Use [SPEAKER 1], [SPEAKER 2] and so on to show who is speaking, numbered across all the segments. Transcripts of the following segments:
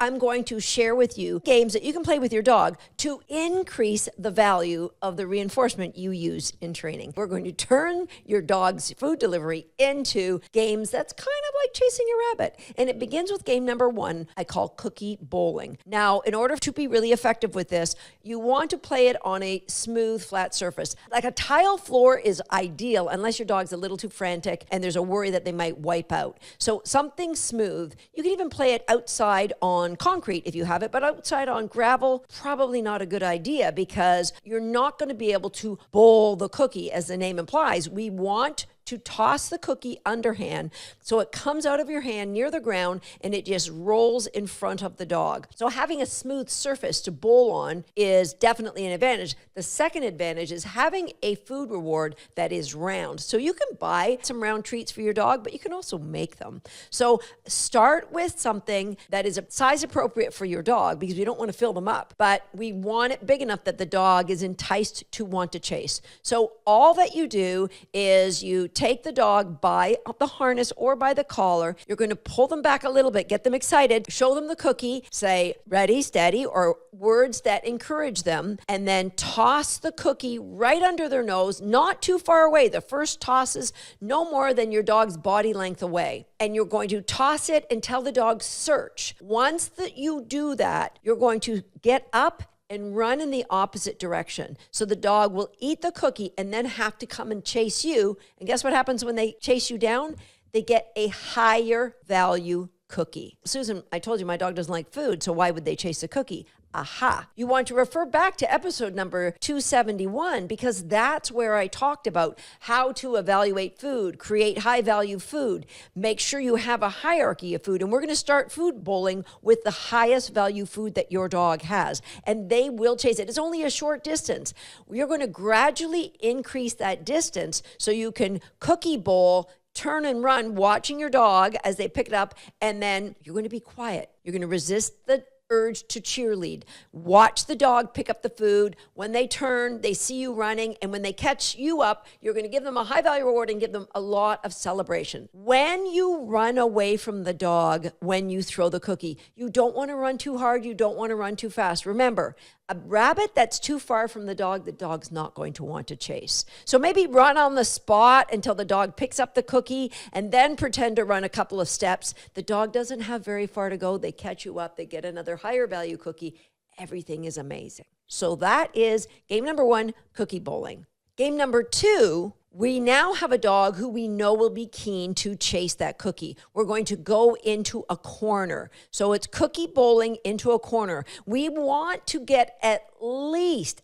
[SPEAKER 1] I'm going to share with you games that you can play with your dog to increase the value of the reinforcement you use in training. We're going to turn your dog's food delivery into games that's kind of like chasing a rabbit. And it begins with game number 1, I call cookie bowling. Now, in order to be really effective with this, you want to play it on a smooth, flat surface. Like a tile floor is ideal unless your dog's a little too frantic and there's a worry that they might wipe out. So something smooth. You can even play it outside on concrete if you have it, but outside on gravel, probably not a good idea because you're not going to be able to bowl the cookie as the name implies. We want to toss the cookie underhand so it comes out of your hand near the ground and it just rolls in front of the dog. So having a smooth surface to bowl on is definitely an advantage. The second advantage is having a food reward that is round. So you can buy some round treats for your dog, but you can also make them. So start with something that is size appropriate for your dog because we don't want to fill them up, but we want it big enough that the dog is enticed to want to chase. So all that you do is you take the dog by the harness or by the collar. You're going to pull them back a little bit, get them excited, show them the cookie, say ready, steady, or words that encourage them, and then toss the cookie right under their nose, not too far away. The first toss is no more than your dog's body length away. And you're going to toss it and tell the dog search. Once that you do that, you're going to get up and run in the opposite direction. So the dog will eat the cookie and then have to come and chase you. And guess what happens when they chase you down? They get a higher value cookie. Susan, I told you my dog doesn't like food, so why would they chase a cookie? Aha. You want to refer back to episode number 271 because that's where I talked about how to evaluate food, create high value food, make sure you have a hierarchy of food. And we're going to start food bowling with the highest value food that your dog has. And they will chase it. It's only a short distance. You're going to gradually increase that distance so you can cookie bowl, turn and run, watching your dog as they pick it up. And then you're going to be quiet. You're going to resist the urge to cheerlead. Watch the dog pick up the food. When they turn, they see you running, and when they catch you up, you're going to give them a high value reward and give them a lot of celebration. When you run away from the dog, when you throw the cookie, you don't want to run too hard. You don't want to run too fast. Remember, a rabbit that's too far from the dog's not going to want to chase. So maybe run on the spot until the dog picks up the cookie and then pretend to run a couple of steps. The dog doesn't have very far to go. They catch you up. They get another higher value cookie. Everything is amazing. So that is game number 1, cookie bowling. Game number 2, we now have a dog who we know will be keen to chase that cookie. We're going to go into a corner. So it's cookie bowling into a corner. We want to get at least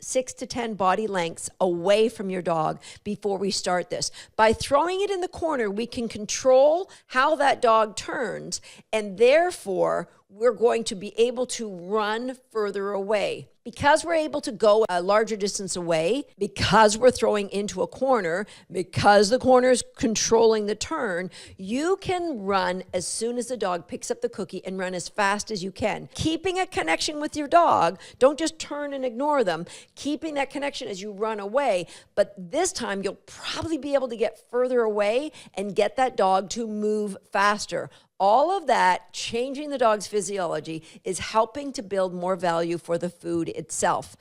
[SPEAKER 1] 6 to 10 body lengths away from your dog before we start this. By throwing it in the corner, we can control how that dog turns, and therefore we're going to be able to run further away. Because we're able to go a larger distance away, because we're throwing into a corner, because the corner is controlling the turn, you can run as soon as the dog picks up the cookie and run as fast as you can. Keeping a connection with your dog, don't just turn and ignore them, keeping that connection as you run away, but this time you'll probably be able to get further away and get that dog to move faster. All of that, changing the dog's physiology, is helping to build more value for the food itself.